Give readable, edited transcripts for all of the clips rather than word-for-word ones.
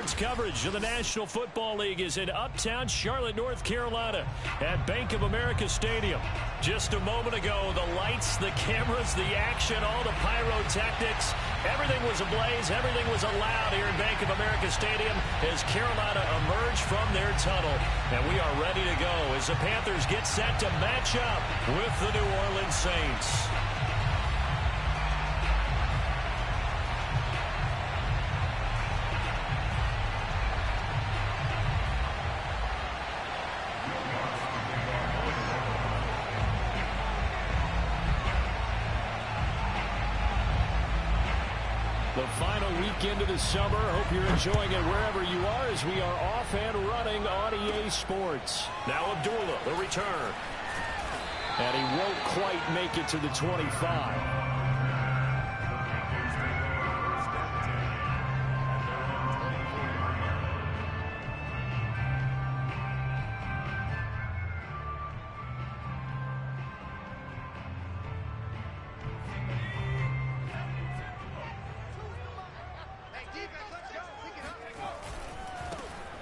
Sports coverage of the National Football League is in uptown Charlotte, North Carolina at Bank of America Stadium. Just a moment ago, the lights, the cameras, the action, all the pyrotechnics, everything was ablaze, everything was allowed here at Bank of America Stadium as Carolina emerged from their tunnel. And we are ready to go as the Panthers get set to match up with the New Orleans Saints. The final weekend of the summer. Hope you're enjoying it wherever you are as we are off and running on EA Sports. Now Abdullah, the return. And he won't quite make it to the 25.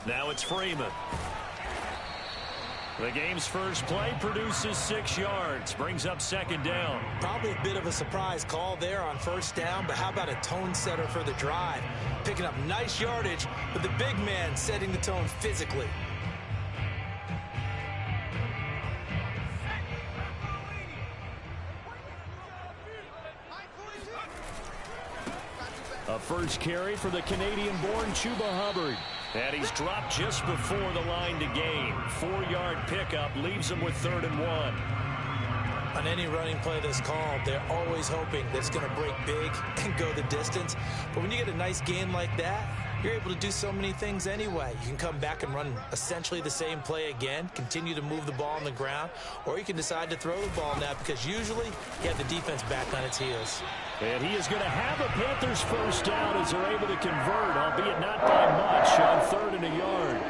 Now it's Freeman. The game's first play produces 6 yards, brings up second down. Probably a bit of a surprise call there on first down, but how about a tone setter for the drive? Picking up nice yardage, but the big man setting the tone physically. A first carry for the Canadian-born Chuba Hubbard. And he's dropped just before the line to gain. 4-yard pickup leaves him with 3rd and 1. On any running play that's called, they're always hoping that it's going to break big and go the distance. But when you get a nice gain like that, you're able to do so many things anyway. You can come back and run essentially the same play again, continue to move the ball on the ground, or you can decide to throw the ball now because usually you have the defense back on its heels. And he is going to have a Panthers first down as they're able to convert, albeit not by much, on 3rd and a yard.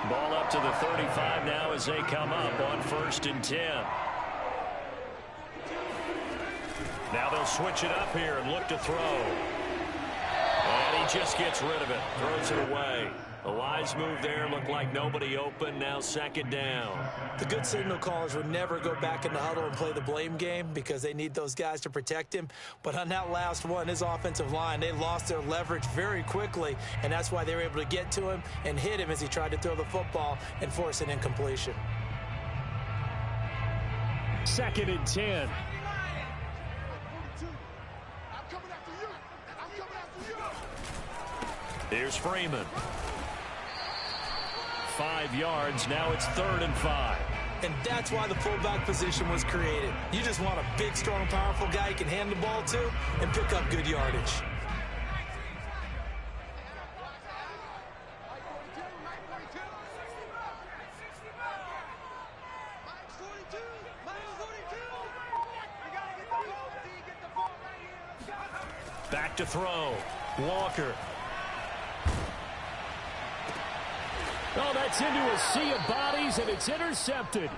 Ball up to the 35 now as they come up on 1st and 10. Now they'll switch it up here and look to throw. And he just gets rid of it, throws it away. A wise move there, looked like nobody open, now 2nd down. The good signal callers would never go back in the huddle and play the blame game because they need those guys to protect him. But on that last one, his offensive line, they lost their leverage very quickly, and that's why they were able to get to him and hit him as he tried to throw the football and force an incompletion. 2nd and 10. Here's Freeman. 5 yards. Now it's 3rd and 5. And that's why the fullback position was created. You just want a big, strong, powerful guy you can hand the ball to and pick up good yardage. Back to throw. Walker. Oh, that's into a sea of bodies, and it's intercepted.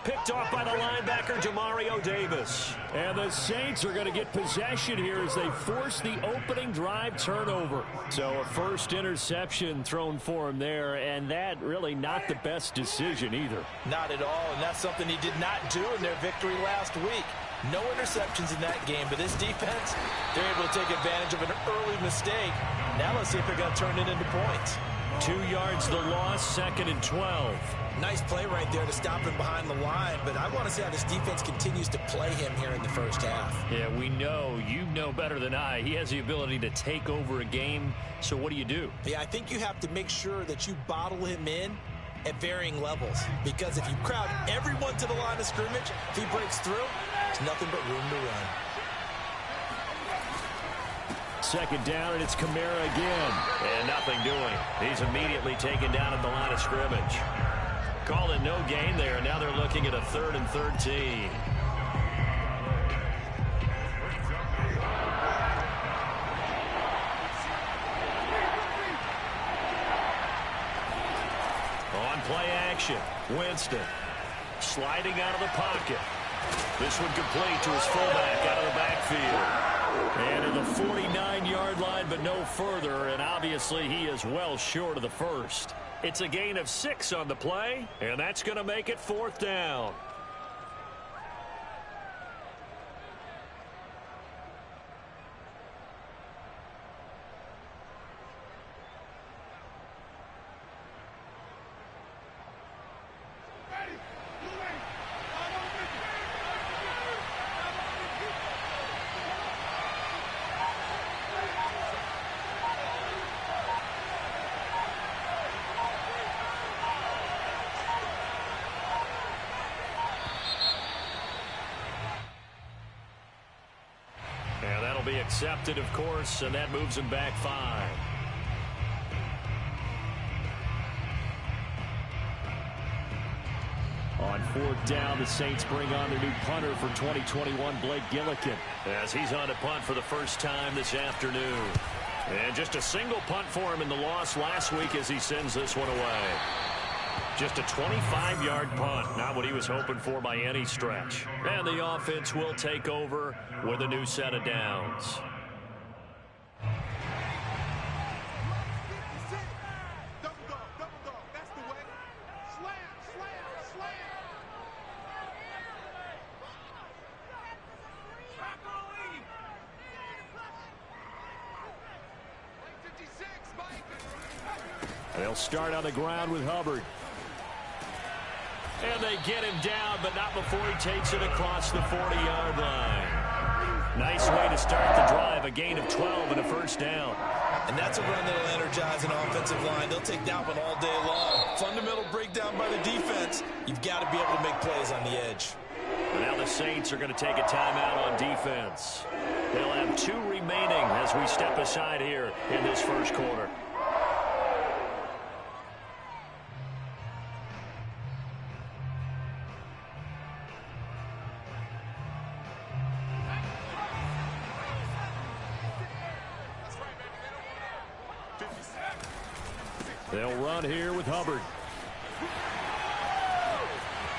Picked off by the linebacker, Demario Davis. And the Saints are going to get possession here as they force the opening drive turnover. So a first interception thrown for him there, and that really not the best decision either. Not at all, and that's something he did not do in their victory last week. No interceptions in that game, but this defense, they're able to take advantage of an early mistake. Now let's see if they're going to turn it into points. 2 yards the loss, 2nd and 12. Nice play right there to stop him behind the line, but I want to see how this defense continues to play him here in the first half. Yeah, we know, you know better than I, he has the ability to take over a game, so what do you do? Yeah, I think you have to make sure that you bottle him in at varying levels, because if you crowd everyone to the line of scrimmage, if he breaks through, there's nothing but room to run. 2nd down, and it's Kamara again. And nothing doing. He's immediately taken down at the line of scrimmage. Call it no gain there. Now they're looking at a 3rd and 13. On play action, Winston sliding out of the pocket. This one complete to his fullback out of the backfield. And in the 49-yard line, but no further, and obviously he is well short of the first. It's a gain of 6 on the play, and that's going to make it 4th down. And that'll be accepted, of course, and that moves him back 5. On 4th down, the Saints bring on their new punter for 2021, Blake Gillikin, as he's on to punt for the first time this afternoon. And just a single punt for him in the loss last week as he sends this one away. Just a 25-yard punt, not what he was hoping for by any stretch. And the offense will take over with a new set of downs. They'll start on the ground with Hubbard. And they get him down, but not before he takes it across the 40-yard line. Nice way to start the drive, a gain of 12 and a first down. And that's a run that'll energize an offensive line. They'll take that one all day long. Fundamental breakdown by the defense. You've got to be able to make plays on the edge. And now the Saints are going to take a timeout on defense. They'll have 2 remaining as we step aside here in this first quarter. They'll run here with Hubbard.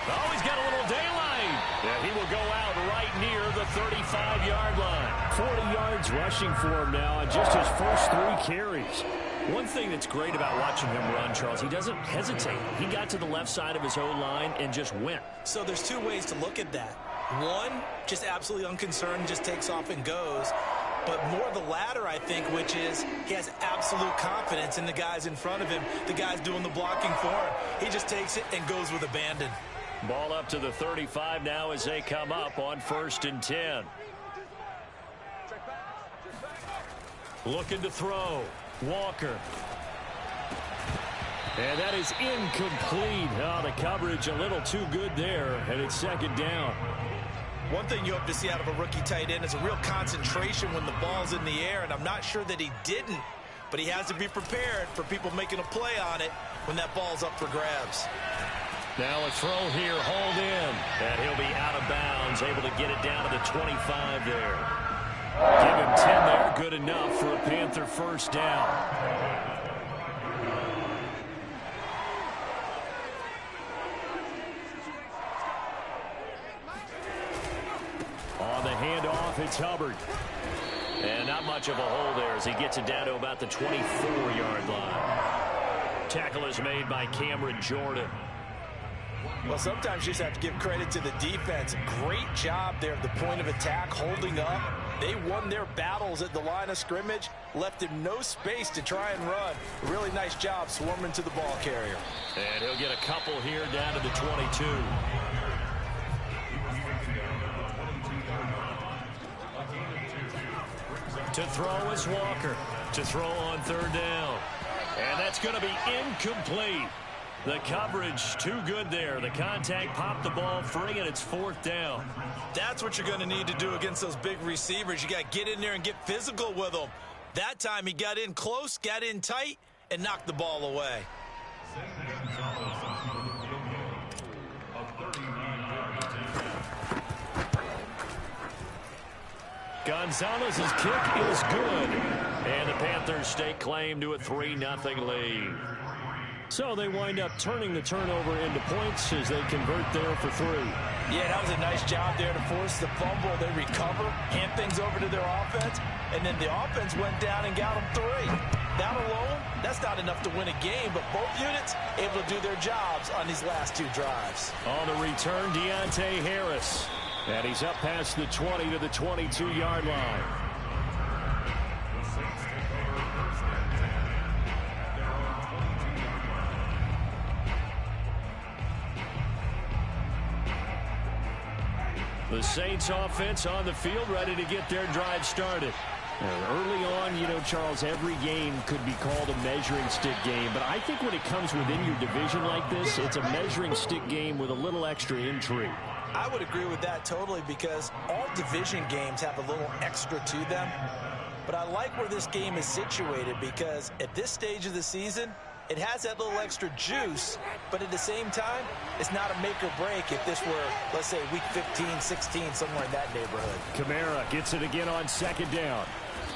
Oh, he's got a little daylight. Yeah, he will go out right near the 35-yard line. 40 yards rushing for him now on just his first 3 carries. One thing that's great about watching him run, Charles, he doesn't hesitate. He got to the left side of his O-line and just went. So there's 2 ways to look at that. One, just absolutely unconcerned, just takes off and goes. But more the latter, I think, which is he has absolute confidence in the guys in front of him, the guys doing the blocking for him. He just takes it and goes with abandon. Ball up to the 35 now as they come up on 1st and 10. Looking to throw. Walker. And that is incomplete. Oh, the coverage a little too good there, and it's 2nd down. One thing you hope to see out of a rookie tight end is a real concentration when the ball's in the air, and I'm not sure that he didn't, but he has to be prepared for people making a play on it when that ball's up for grabs. Now a throw here, hauled in, and he'll be out of bounds, able to get it down to the 25 there. Give him 10 there, good enough for a Panther first down. On the handoff, it's Hubbard. And not much of a hole there as he gets it down to about the 24-yard line. Tackle is made by Cameron Jordan. Well, sometimes you just have to give credit to the defense. Great job there at the point of attack, holding up. They won their battles at the line of scrimmage, left him no space to try and run. Really nice job swarming to the ball carrier. And he'll get a couple here down to the 22. To throw is Walker. To throw on 3rd down. And that's going to be incomplete. The coverage too good there. The contact popped the ball free, and it's 4th down. That's what you're going to need to do against those big receivers. You got to get in there and get physical with them. That time he got in close, got in tight, and knocked the ball away. Gonzalez's kick is good. And the Panthers stake claim to a 3-0 lead. So they wind up turning the turnover into points as they convert there for 3. Yeah, that was a nice job there to force the fumble. They recover, hand things over to their offense, and then the offense went down and got them 3. That alone, that's not enough to win a game, but both units able to do their jobs on these last 2 drives. On the return, Deontay Harris. And he's up past the 20 to the 22-yard line. The Saints offense on the field, ready to get their drive started. Early on, you know, Charles, every game could be called a measuring stick game. But I think when it comes within your division like this, it's a measuring stick game with a little extra intrigue. I would agree with that totally, because all division games have a little extra to them. But I like where this game is situated, because at this stage of the season, it has that little extra juice, but at the same time, it's not a make or break if this were, let's say, week 15, 16, somewhere in that neighborhood. Kamara gets it again on 2nd down.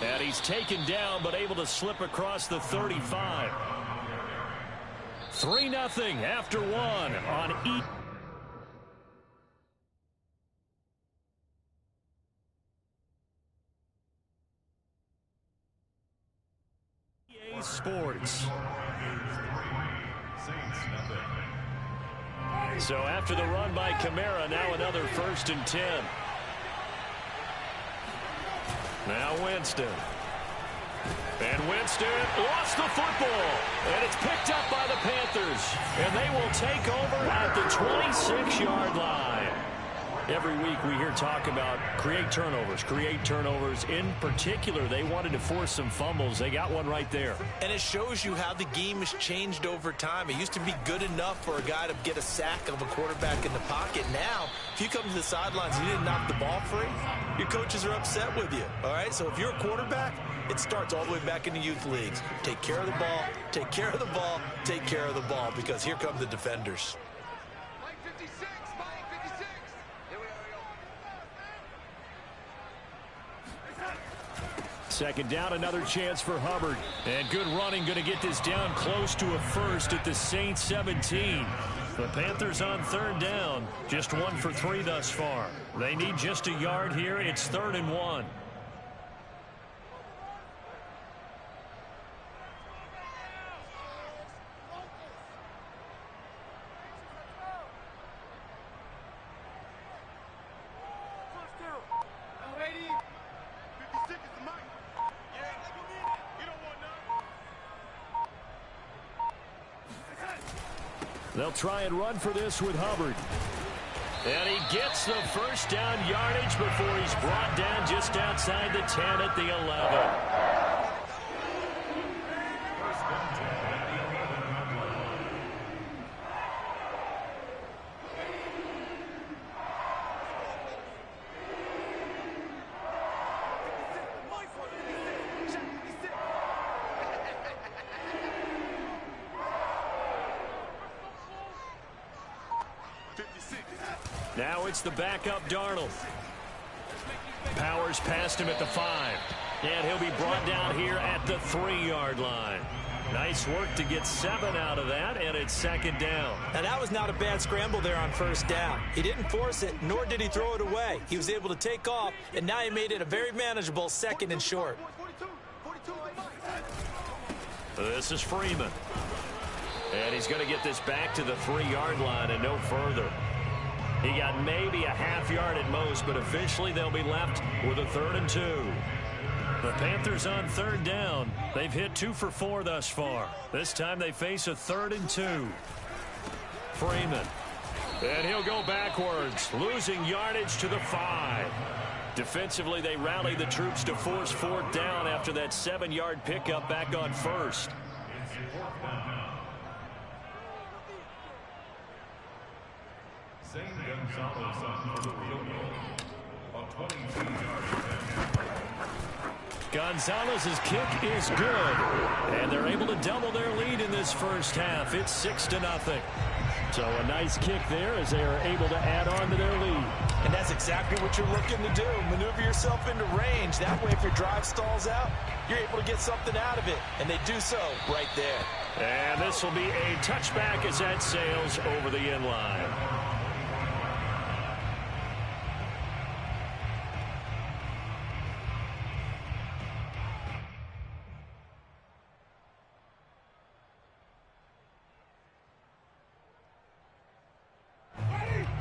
And he's taken down, but able to slip across the 35. 3-0 after 1 on EA Sports. So after the run by Kamara, now another 1st and 10. Now Winston. And Winston lost the football. And it's picked up by the Panthers. And they will take over at the 26-yard line. Every week we hear talk about create turnovers. In particular, they wanted to force some fumbles. They got one right there. And it shows you how the game has changed over time. It used to be good enough for a guy to get a sack of a quarterback in the pocket. Now, if you come to the sidelines and you didn't knock the ball free, your coaches are upset with you. All right, so if you're a quarterback, it starts all the way back in the youth leagues. Take care of the ball, take care of the ball, take care of the ball, because here come the defenders. 2nd down, another chance for Hubbard. And good running, going to get this down close to a first at the Saints 17. The Panthers on 3rd down, just 1 for 3 thus far. They need just a yard here. It's 3rd and 1. They'll try and run for this with Hubbard. And he gets the 1st down yardage before he's brought down just outside the 10 at the 11. Now it's the backup Darnold. Powers past him at the 5. And he'll be brought down here at the 3-yard line. Nice work to get 7 out of that, and it's 2nd down. Now that was not a bad scramble there on 1st down. He didn't force it, nor did he throw it away. He was able to take off, and now he made it a very manageable 2nd and short. This is Freeman. And he's going to get this back to the 3-yard line and no further. He got maybe a half yard at most, but eventually they'll be left with a 3rd and 2. The Panthers on 3rd down. They've hit 2 for 4 thus far. This time they face a 3rd and 2. Freeman. And he'll go backwards, losing yardage to the 5. Defensively, they rally the troops to force 4th down after that 7-yard pickup back on 1st. Gonzalez's kick is good, and they're able to double their lead in this 1st half. It's 6-0. So a nice kick there as they are able to add on to their lead. And that's exactly what you're looking to do. Maneuver yourself into range. That way, if your drive stalls out, you're able to get something out of it. And they do so right there. And this will be a touchback as that sails over the end line.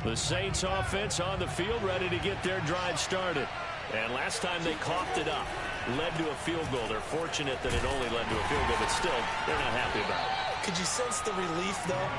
The Saints offense on the field, ready to get their drive started. And last time they coughed it up, led to a field goal. They're fortunate that it only led to a field goal, but still, they're not happy about it. Could you sense the relief, though,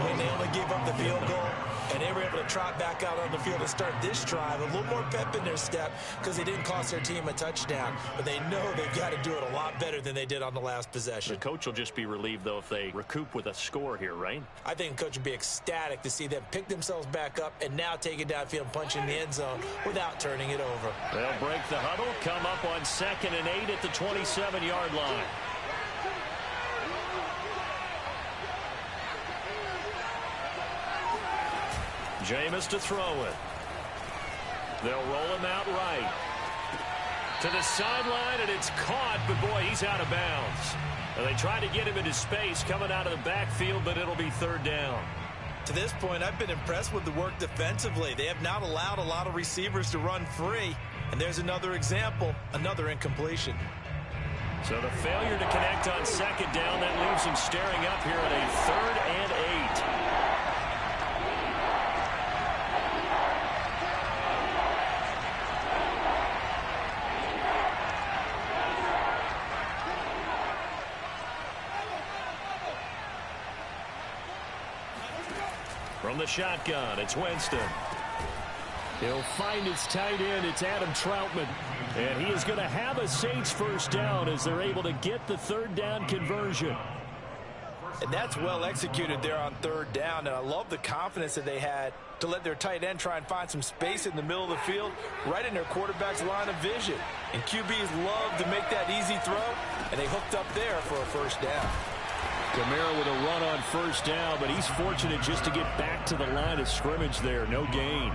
when they only gave up the field goal and they were able to trot back out on the field and start this drive? A little more pep in their step because they didn't cost their team a touchdown, but they know they've got to do it a lot better than they did on the last possession. The coach will just be relieved, though, if they recoup with a score here, right? I think the coach would be ecstatic to see them pick themselves back up and now take it downfield and punch in the end zone without turning it over. They'll break the huddle, come up on 2nd and 8 at the 27-yard line. Jameis to throw it. They'll roll him out right. To the sideline, and it's caught, but boy, he's out of bounds. And they try to get him into space coming out of the backfield, but it'll be 3rd down. To this point, I've been impressed with the work defensively. They have not allowed a lot of receivers to run free. And there's another example, another incompletion. So the failure to connect on 2nd down, that leaves him staring up here at a 3rd and 8. From the shotgun, it's Winston. He'll find his tight end. It's Adam Troutman. And he is going to have a Saints 1st down as they're able to get the 3rd down conversion. And that's well executed there on 3rd down. And I love the confidence that they had to let their tight end try and find some space in the middle of the field, right in their quarterback's line of vision. And QBs love to make that easy throw, and they hooked up there for a 1st down. Kamara with a run on 1st down, but he's fortunate just to get back to the line of scrimmage there. No gain.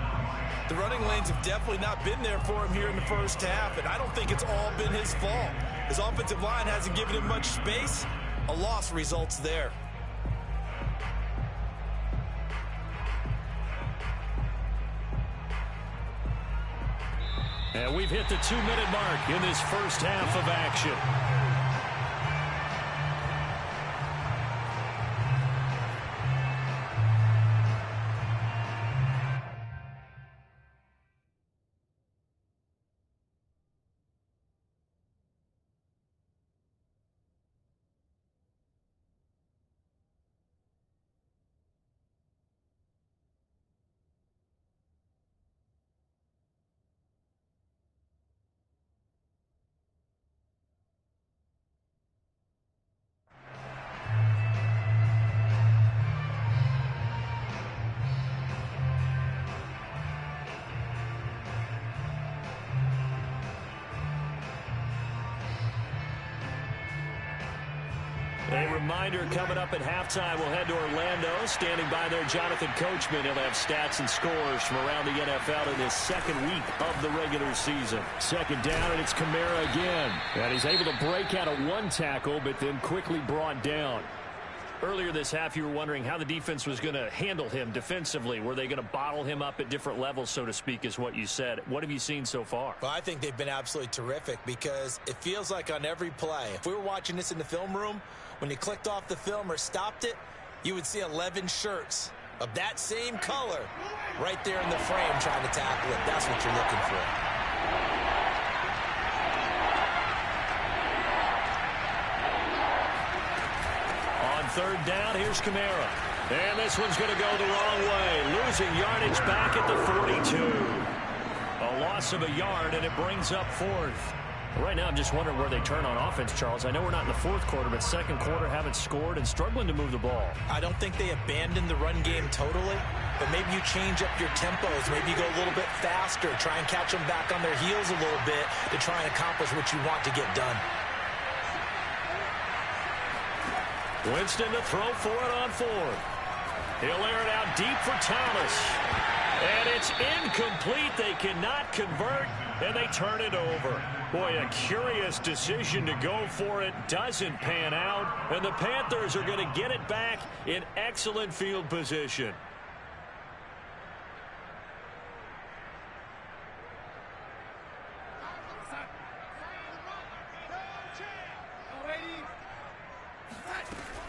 The running lanes have definitely not been there for him here in the 1st half, and I don't think it's all been his fault. His offensive line hasn't given him much space. A loss results there. And we've hit the 2-minute mark in this 1st half of action. A reminder coming up at halftime, we'll head to Orlando. Standing by there, Jonathan Coachman. He'll have stats and scores from around the NFL in his 2nd week of the regular season. 2nd down, and it's Kamara again. And he's able to break out of 1 tackle, but then quickly brought down. Earlier this half, you were wondering how the defense was going to handle him defensively. Were they going to bottle him up at different levels, so to speak, is what you said. What have you seen so far? Well, I think they've been absolutely terrific because it feels like on every play, if we were watching this in the film room, when you clicked off the film or stopped it, you would see 11 shirts of that same color right there in the frame trying to tackle it. That's what you're looking for. On 3rd down, here's Kamara. And this one's going to go the wrong way. Losing yardage back at the 42. A loss of a yard, and it brings up 4th. Right now, I'm just wondering where they turn on offense, Charles. I know we're not in the 4th quarter, but 2nd quarter haven't scored and struggling to move the ball. I don't think they abandoned the run game totally, but maybe you change up your tempos. Maybe you go a little bit faster, try and catch them back on their heels a little bit to try and accomplish what you want to get done. Winston to throw for it on 4th. He'll air it out deep for Thomas. And it's incomplete. They cannot convert, and they turn it over. Boy, a curious decision to go for it. Doesn't pan out, and the Panthers are going to get it back in excellent field position.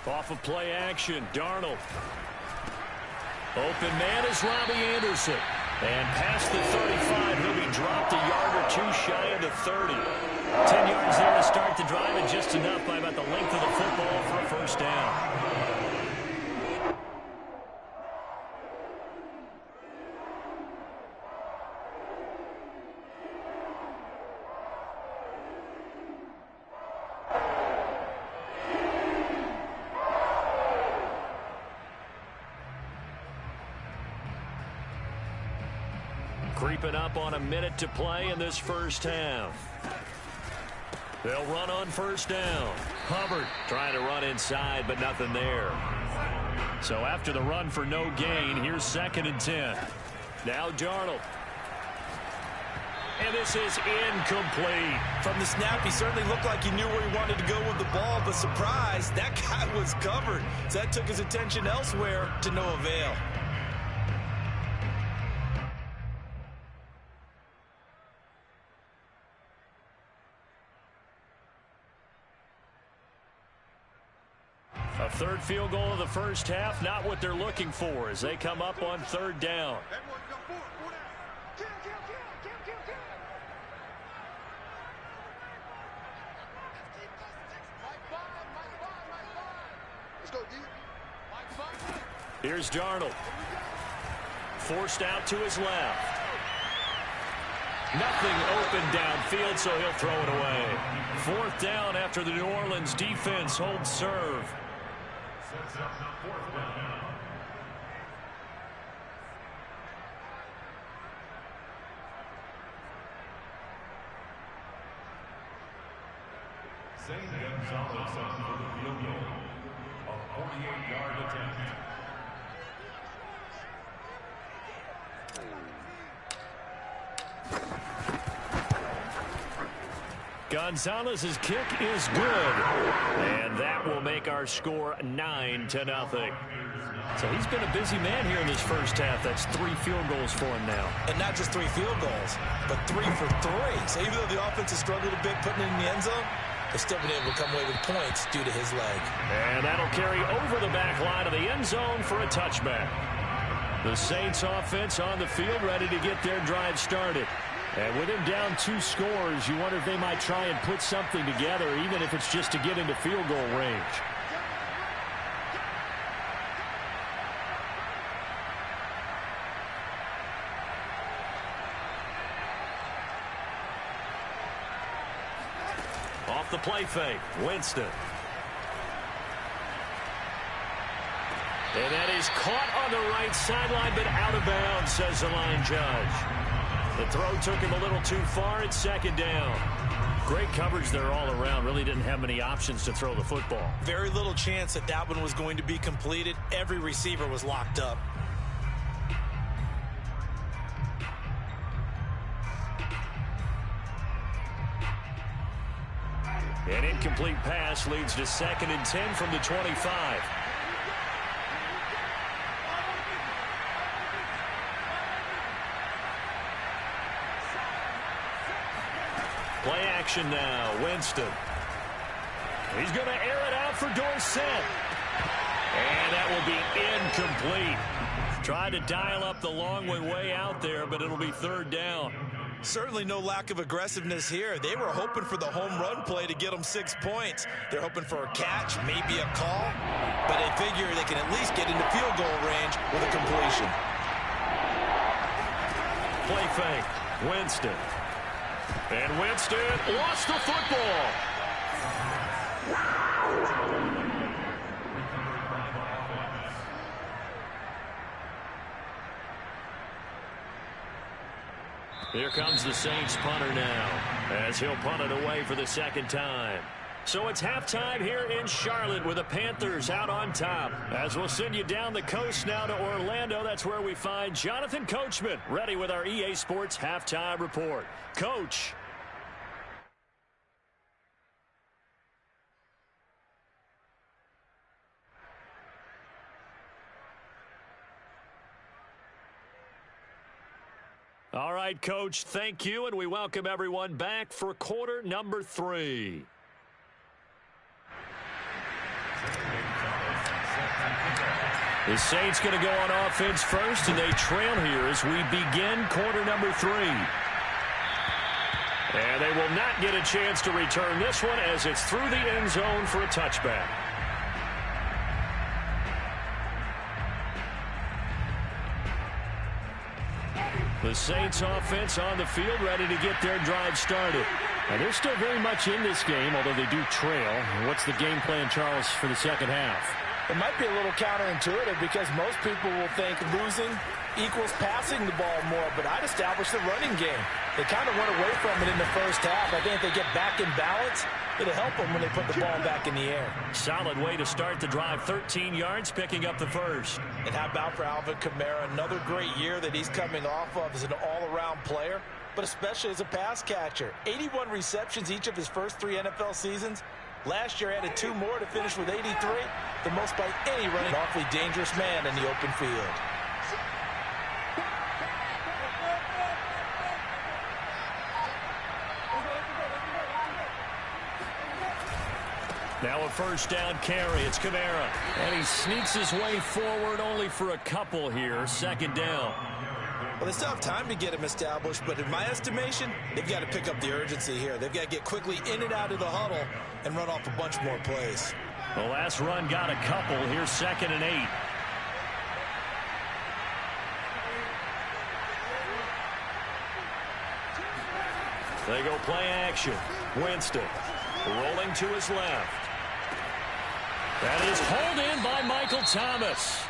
Off of play action, Darnold. Open man is Robbie Anderson. And past the 35, he'll be dropped a yard or two shy of the 30. 10 yards there to start the drive, and just enough by about the length of the football for a first down. Creeping up on a minute to play in this first half. They'll run on first down. Hubbard trying to run inside, but nothing there. So after the run for no gain, here's 2nd and 10. Now Darnold. And this is incomplete. From the snap, he certainly looked like he knew where he wanted to go with the ball, but surprise, that guy was covered. So that took his attention elsewhere to no avail. A third field goal of the first half, not what they're looking for as they come up on 3rd down. Here's Darnold. Forced out to his left. Nothing open downfield, so he'll throw it away. 4th down after the New Orleans defense holds serve. Zane Gonzalez on for the field goal. A 48-yard attempt. Gonzalez's kick is good, and that will make our score 9-0. So he's been a busy man here in this first half. That's 3 field goals for him now. And not just 3 field goals, but 3 for 3. So even though the offense has struggled a bit putting it in the end zone, they've still been able to come away with points due to his leg. And that'll carry over the back line of the end zone for a touchback. The Saints offense on the field ready to get their drive started. And with him down 2 scores, you wonder if they might try and put something together, even if it's just to get into field goal range. Off the play fake, Winston. And that is caught on the right sideline, but out of bounds, says the line judge. The throw took him a little too far. It's 2nd down. Great coverage there all around. Really didn't have many options to throw the football. Very little chance that that one was going to be completed. Every receiver was locked up. An incomplete pass leads to 2nd and 10 from the 25. Play action now, Winston. He's going to air it out for Dorsett. And that will be incomplete. Tried to dial up the long way out there, but it'll be 3rd down. Certainly no lack of aggressiveness here. They were hoping for the home run play to get them 6 points. They're hoping for a catch, maybe a call, but they figure they can at least get into field goal range with a completion. Play fake, Winston. And Winston lost the football. Here comes the Saints punter now, as he'll punt it away for the 2nd time. So it's halftime here in Charlotte with the Panthers out on top. As we'll send you down the coast now to Orlando, that's where we find Jonathan Coachman, ready with our EA Sports Halftime Report. Coach. All right, Coach, thank you, and we welcome everyone back for quarter number 3. The Saints going to go on offense first, and they trail here as we begin quarter number 3. And they will not get a chance to return this one as it's through the end zone for a touchback. The Saints offense on the field ready to get their drive started. And they're still very much in this game, although they do trail. What's the game plan, Charles, for the second half? It might be a little counterintuitive because most people will think losing equals passing the ball more, but I'd establish the running game. They kind of went away from it in the first half. I think if they get back in balance, it'll help them when they put the ball back in the air. Solid way to start the drive. 13 yards, picking up the first. And how about for Alvin Kamara? Another great year that he's coming off of as an all-around player, but especially as a pass catcher. 81 receptions each of his first 3 NFL seasons. Last year added 2 more to finish with 83, the most by any running. Awfully dangerous man in the open field. Now a first down carry. It's Kamara. And he sneaks his way forward only for a couple here. Second down. Well, they still have time to get him established, but in my estimation, they've got to pick up the urgency here. They've got to get quickly in and out of the huddle and run off a bunch more plays. The last run got a couple. Here's 2nd and 8. They go play action. Winston rolling to his left. That is hauled in by Michael Thomas.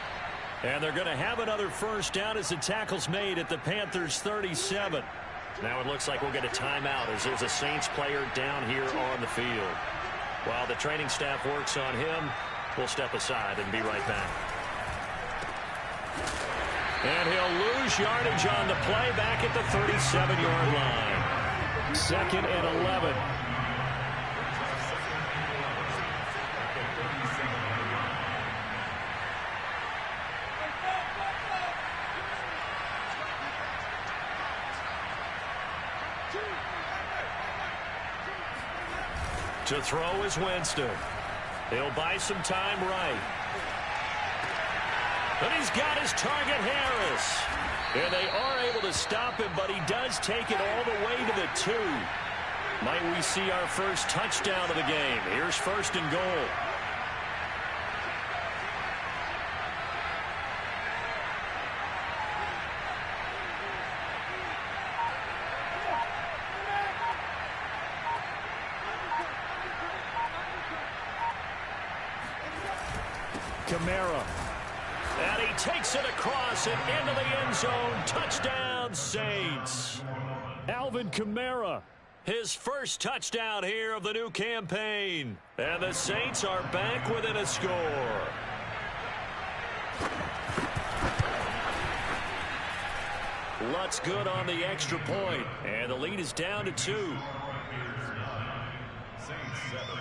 And they're going to have another first down as the tackle's made at the Panthers' 37. Now it looks like we'll get a timeout as there's a Saints player down here on the field. While the training staff works on him, we'll step aside and be right back. And he'll lose yardage on the play back at the 37-yard line. 2nd and 11. To throw is Winston. He'll buy some time right. But he's got his target, Harris. And they are able to stop him, but he does take it all the way to the 2. Might we see our first touchdown of the game? Here's 1st and goal. Kamara. And he takes it across and into the end zone. Touchdown, Saints. Alvin Kamara, his first touchdown here of the new campaign. And the Saints are back within a score. Lutz good on the extra point. And the lead is down to 2. Saints 7.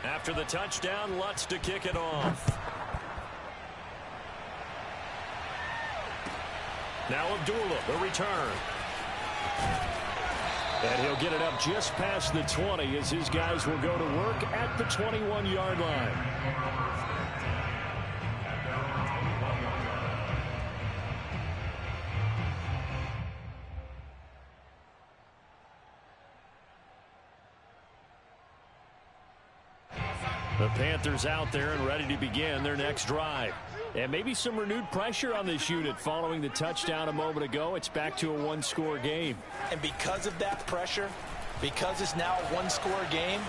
After the touchdown, Lutz to kick it off. Now Abdullah, the return. And he'll get it up just past the 20 as his guys will go to work at the 21-yard line. The Panthers out there and ready to begin their next drive. And maybe some renewed pressure on this unit following the touchdown a moment ago. It's back to a 1-score game. And because of that pressure, because it's now a 1-score game,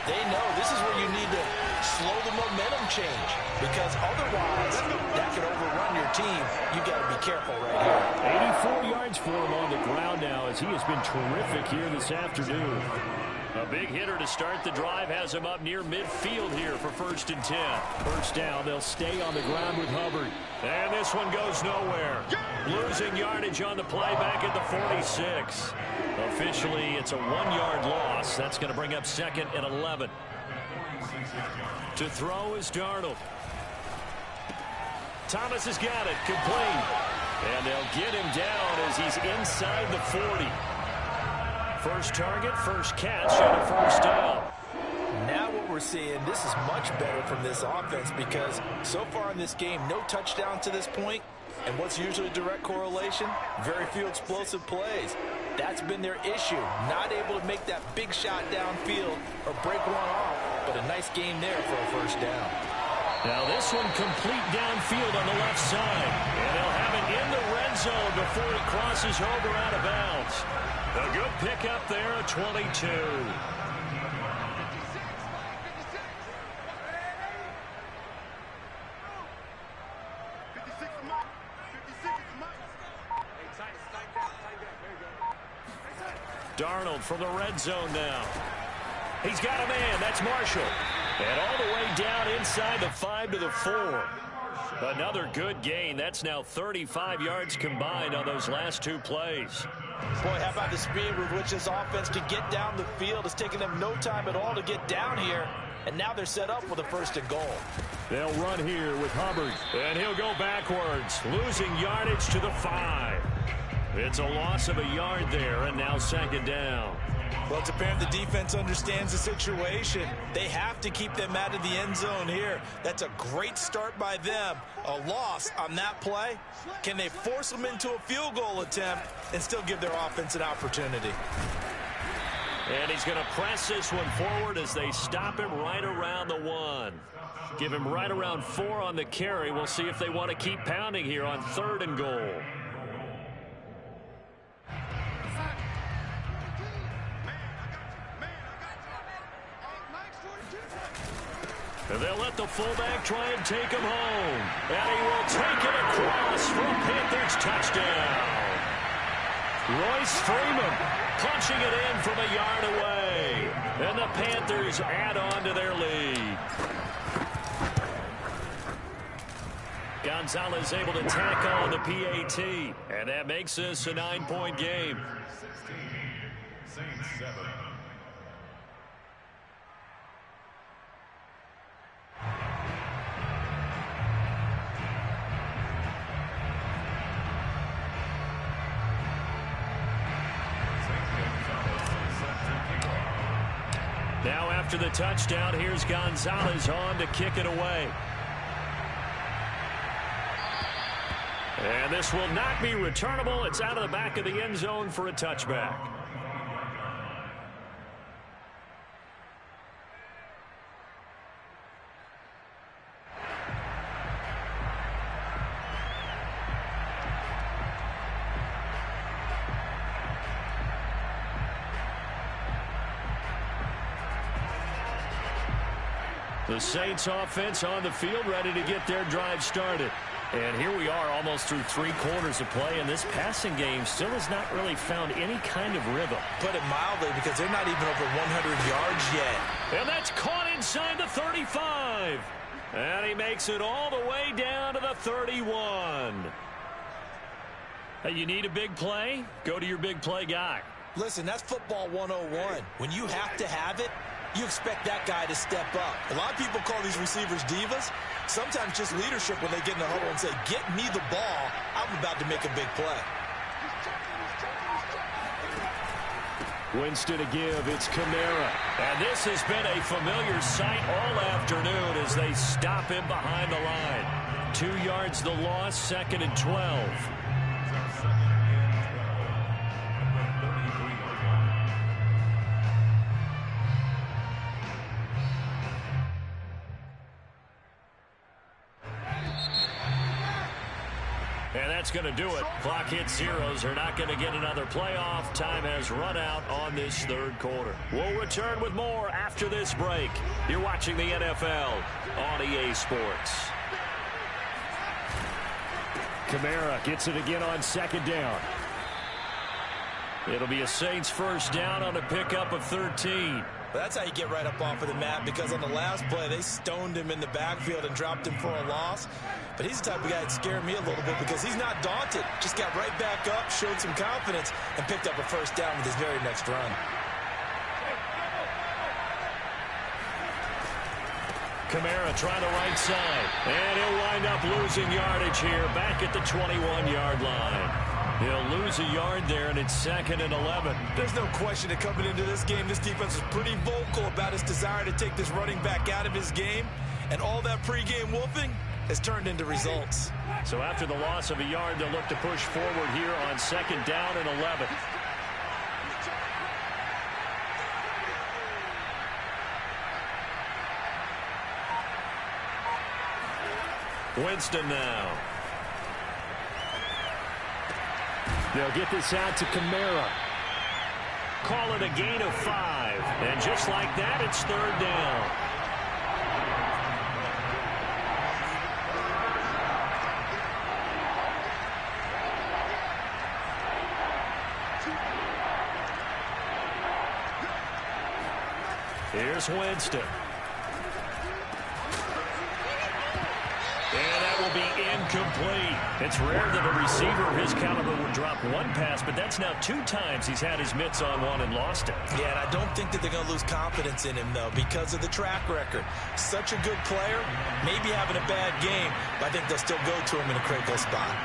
they know this is where you need to slow the momentum change. Because otherwise, that could overrun your team. You've got to be careful right here. 84 yards for him on the ground now as he has been terrific here this afternoon. A big hitter to start the drive has him up near midfield here for 1st and 10. First down, they'll stay on the ground with Hubbard. And this one goes nowhere. Losing yardage on the play back at the 46. Officially, it's a 1-yard loss. That's going to bring up 2nd and 11. To throw is Darnold. Thomas has got it, complete. And they'll get him down as he's inside the 40. First target, first catch, and a first down. Now what we're seeing, this is much better from this offense because so far in this game, no touchdowns to this point. And what's usually a direct correlation? Very few explosive plays. That's been their issue. Not able to make that big shot downfield or break one off, but a nice game there for a first down. Now this one complete downfield on the left side. And they'll have it in the red zone before it crosses over out of bounds. A good pickup there at 22. Darnold from the red zone now. He's got a man. That's Marshall. And all the way down inside the 5 to the 4. Another good gain. That's now 35 yards combined on those last two plays. Boy, how about the speed with which this offense can get down the field? It's taken them no time at all to get down here. And now they're set up with a first and goal. They'll run here with Hubbard. And he'll go backwards, losing yardage to the 5. It's a loss of a yard there, and now second down. Well, it's apparent the defense understands the situation. They have to keep them out of the end zone here. That's a great start by them. A loss on that play. Can they force them into a field goal attempt and still give their offense an opportunity? And he's going to press this one forward as they stop him right around the 1. Give him right around 4 on the carry. We'll see if they want to keep pounding here on 3rd and goal. And they'll let the fullback try and take him home. And he will take it across for a Panthers touchdown. Royce Freeman punching it in from a yard away. And the Panthers add on to their lead. Gonzalez able to tack on the PAT. And that makes this a 9-point game. Saints 7. Now after the touchdown, here's Gonzalez on to kick it away. And this will not be returnable. It's out of the back of the end zone for a touchback. The Saints offense on the field ready to get their drive started. And here we are almost through 3 quarters of play, and this passing game still has not really found any kind of rhythm. Put it mildly, because they're not even over 100 yards yet. And that's caught inside the 35. And he makes it all the way down to the 31. Hey, you need a big play? Go to your big play guy. Listen, that's football 101. When you have to have it, you expect that guy to step up. A lot of people call these receivers divas. Sometimes just leadership when they get in the huddle and say, get me the ball. I'm about to make a big play. Winston to give. It's Kamara. And this has been a familiar sight all afternoon as they stop him behind the line. 2 yards the loss, 2nd and 12. And that's going to do it. Clock hits zeros. They're not going to get another playoff. Time has run out on this 3rd quarter. We'll return with more after this break. You're watching the NFL on EA Sports. Kamara gets it again on 2nd down. It'll be a Saints first down on a pickup of 13. That's how you get right up off of the mat, because on the last play, they stoned him in the backfield and dropped him for a loss. But he's the type of guy that scared me a little bit because he's not daunted. Just got right back up, showed some confidence, and picked up a first down with his very next run. Kamara trying the right side. And he'll wind up losing yardage here back at the 21-yard line. He'll lose a yard there, and it's 2nd and 11. There's no question that coming into this game, this defense is pretty vocal about its desire to take this running back out of his game. And all that pregame wolfing has turned into results. So after the loss of a yard, they'll look to push forward here on 2nd down and 11. Winston now. They'll get this out to Kamara. Call it a gain of 5. And just like that, it's 3rd down. Here's Winston. And that will be incomplete. It's rare that a receiver of his caliber would drop one pass, but that's now 2 times he's had his mitts on one and lost it. Yeah, and I don't think that they're going to lose confidence in him, though, because of the track record. Such a good player, maybe having a bad game, but I think they'll still go to him in a critical spot.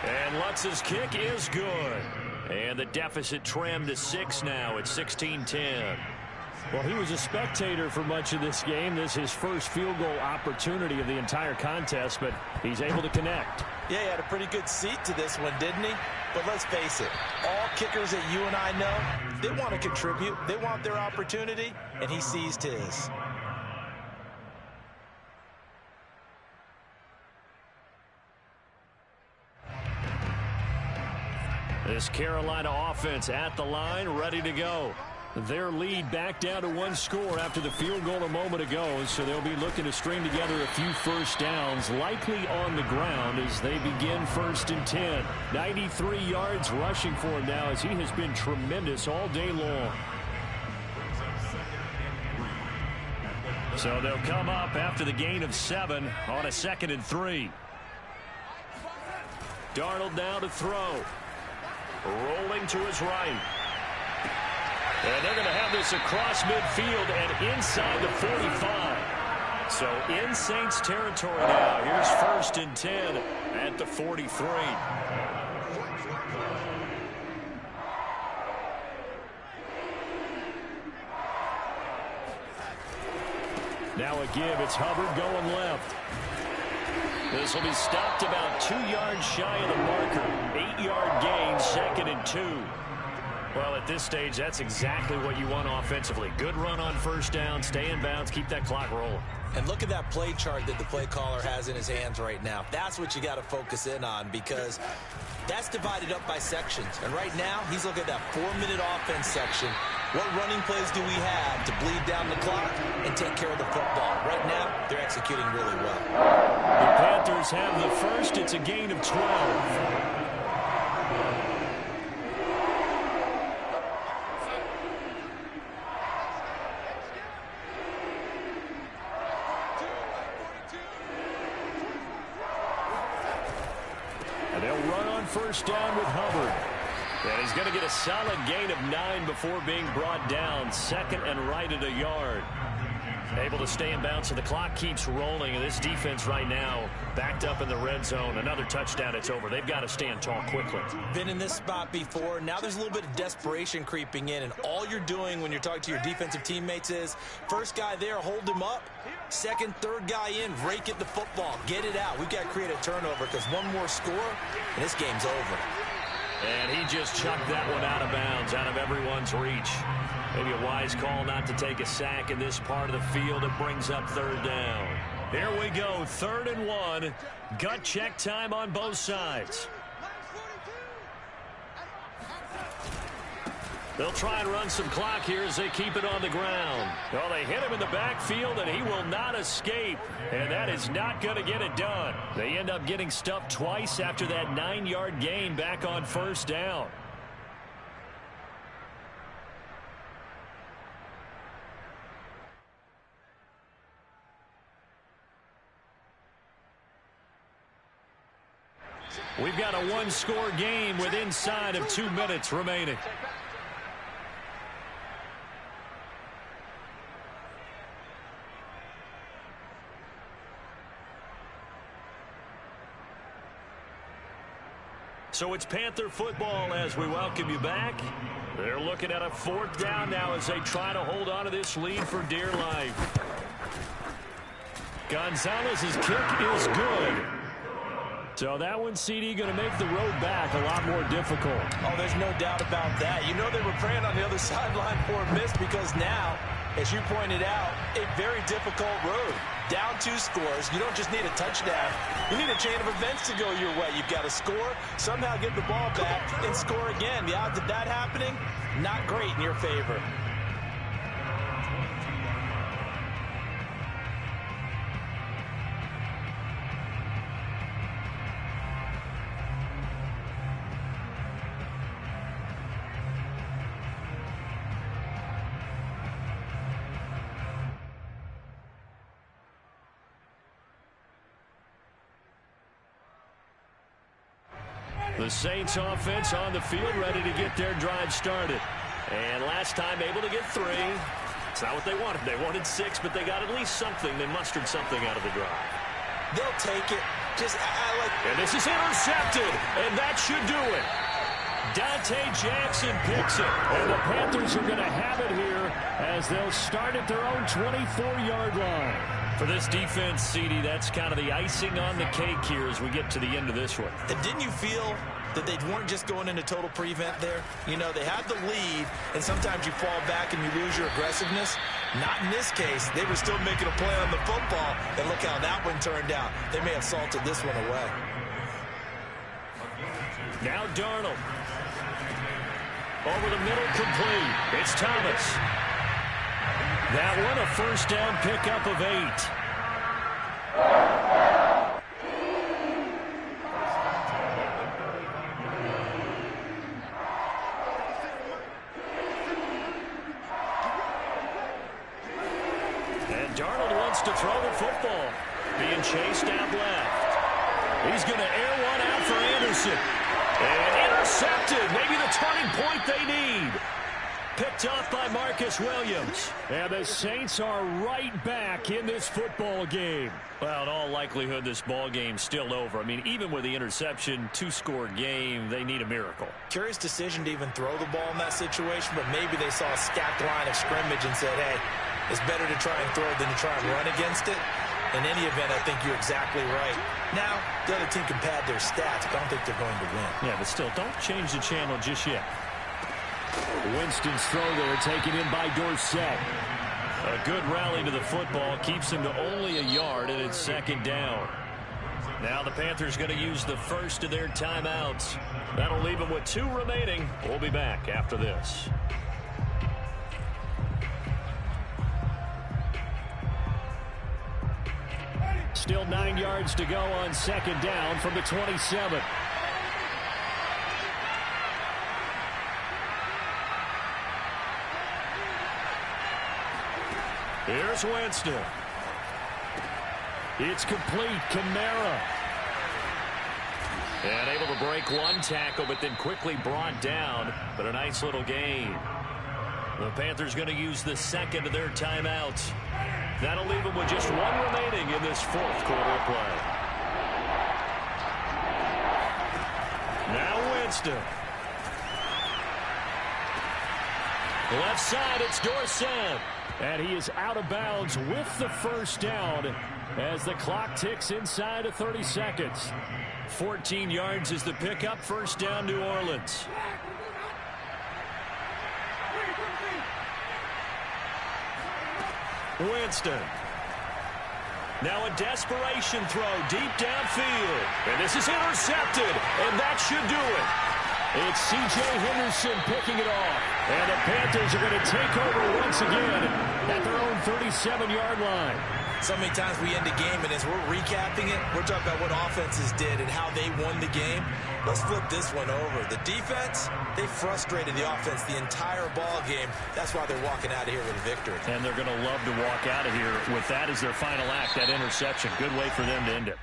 And Lutz's kick is good. And the deficit trimmed to 6 now. It's 16-10. Well, he was a spectator for much of this game. This is his first field goal opportunity of the entire contest, but he's able to connect. Yeah, he had a pretty good seat to this one, didn't he? But let's face it, all kickers that you and I know, they want to contribute. They want their opportunity, and he seized his. This Carolina offense at the line, ready to go. Their lead back down to 1 score after the field goal a moment ago, so they'll be looking to string together a few first downs, likely on the ground as they begin 1st and 10. 93 yards rushing for him now as he has been tremendous all day long. So they'll come up after the gain of 7 on a 2nd and 3. Darnold now to throw. Rolling to his right. And they're going to have this across midfield and inside the 45. So in Saints territory now. Here's 1st and 10 at the 43. Now a give. It's Hubbard going left. This will be stopped about 2 yards shy of the marker. 8-yard gain, 2nd and 2. Well, at this stage, that's exactly what you want offensively. Good run on 1st down, stay in bounds, keep that clock rolling. And look at that play chart that the play caller has in his hands right now. That's what you got to focus in on because that's divided up by sections. And right now, he's looking at that 4-minute offense section. What running plays do we have to bleed down the clock and take care of the football? Right now, they're executing really well. The Panthers have the first. It's a gain of 12. And they'll run on 1st down with Hubbard. And he's going to get a solid gain of 9 before being brought down. 2nd and right at a yard. Able to stay in bounds, so the clock keeps rolling. And this defense right now backed up in the red zone. Another touchdown, it's over. They've got to stand tall quickly. Been in this spot before. Now there's a little bit of desperation creeping in. And all you're doing when you're talking to your defensive teammates is, first guy there, hold him up. 2nd, 3rd guy in, rake at the football. Get it out. We've got to create a turnover because one more score, and this game's over. And he just chucked that one out of bounds, out of everyone's reach. Maybe a wise call not to take a sack in this part of the field. It brings up 3rd down. Here we go, 3rd and 1. Gut check time on both sides. They'll try and run some clock here as they keep it on the ground. Well, they hit him in the backfield, and he will not escape. And that is not going to get it done. They end up getting stuffed twice after that 9-yard gain back on 1st down. We've got a 1-score game with inside of 2 minutes remaining. So it's Panther football as we welcome you back. They're looking at a 4th down now as they try to hold on to this lead for dear life. Gonzalez's kick is good. So that one, CD, going to make the road back a lot more difficult. Oh, there's no doubt about that. You know they were praying on the other sideline for a miss because now, as you pointed out, a very difficult road. Down 2 scores. You don't just need a touchdown. You need a chain of events to go your way. You've got to score, somehow get the ball back, and score again. The odds of that happening, not great in your favor. The Saints offense on the field, ready to get their drive started. And last time able to get 3. It's not what they wanted. They wanted 6, but they got at least something. They mustered something out of the drive. They'll take it. And this is intercepted, and that should do it. Dante Jackson picks it, and the Panthers are going to have it here as they'll start at their own 24-yard line. For this defense, CD, that's kind of the icing on the cake here as we get to the end of this one. And didn't you feel that they weren't just going into total prevent there? You know, they had the lead, and sometimes you fall back and you lose your aggressiveness. Not in this case. They were still making a play on the football, and look how that one turned out. They may have salted this one away. Now Darnold. Over the middle, complete. It's Thomas. That one, a 1st down pickup of 8. And Darnold wants to throw the football. Being chased out left. He's going to air one out for Anderson. And intercepted. Maybe the turning point they need. Picked off by Marcus Williams. And the Saints are right back in this football game. Well, in all likelihood, this ball game's still over. I mean, even with the interception, 2-score game, they need a miracle. Curious decision to even throw the ball in that situation, but maybe they saw a stacked line of scrimmage and said, hey, it's better to try and throw than to try and run against it. In any event, I think you're exactly right. Now, the other team can pad their stats, but I don't think they're going to win. Yeah, but still, don't change the channel just yet. Winston's throw there taken in by Dorsett. A good rally to the football keeps him to only a yard, and it's 2nd down. Now the Panthers going to use the first of their timeouts. That'll leave them with 2 remaining. We'll be back after this. Still 9 yards to go on 2nd down from the 27. Here's Winston. It's complete. Kamara. And able to break 1 tackle, but then quickly brought down. But a nice little gain. The Panthers going to use the 2nd of their timeouts. That'll leave them with just 1 remaining in this 4th quarter of play. Now Winston. Left side, it's Dorsett. And he is out of bounds with the 1st down as the clock ticks inside of 30 seconds. 14 yards is the pickup. 1st down, New Orleans. Winston. Now a desperation throw deep downfield. And this is intercepted. And that should do it. It's C.J. Henderson picking it off. And the Panthers are going to take over once again at their own 37-yard line. So many times we end a game, and as we're recapping it, we're talking about what offenses did and how they won the game. Let's flip this one over. The defense, they frustrated the offense the entire ball game. That's why they're walking out of here with a victory. And they're going to love to walk out of here with that as their final act, that interception. Good way for them to end it.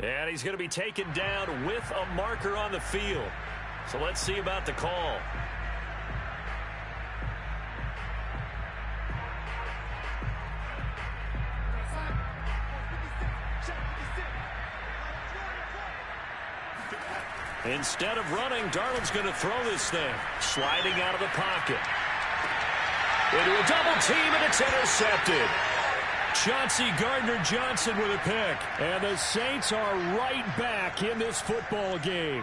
And he's going to be taken down with a marker on the field. So let's see about the call. Instead of running, Darnold's going to throw this thing. Sliding out of the pocket. Into a double team, and it's intercepted. Chauncey Gardner-Johnson with a pick. And the Saints are right back in this football game.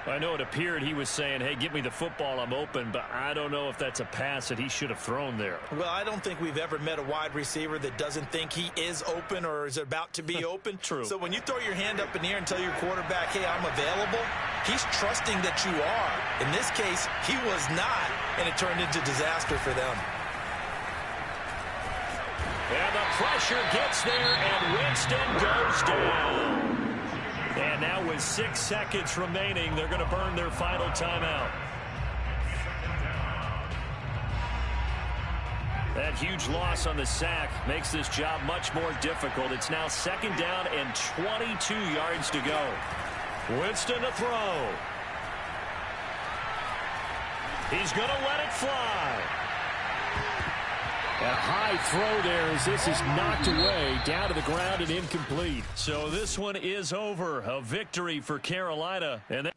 I know it appeared he was saying, hey, give me the football, I'm open, but I don't know if that's a pass that he should have thrown there. Well, I don't think we've ever met a wide receiver that doesn't think he is open or is about to be open. True. So when you throw your hand up in the air and tell your quarterback, hey, I'm available, he's trusting that you are. In this case, he was not, and it turned into disaster for them. And the pressure gets there, and Winston goes down. And now with 6 seconds remaining, they're going to burn their final timeout. That huge loss on the sack makes this job much more difficult. It's now 2nd down and 22 yards to go. Winston to throw. He's going to let it fly. A high throw there as this is knocked away down to the ground and incomplete. So this one is over. A victory for Carolina. And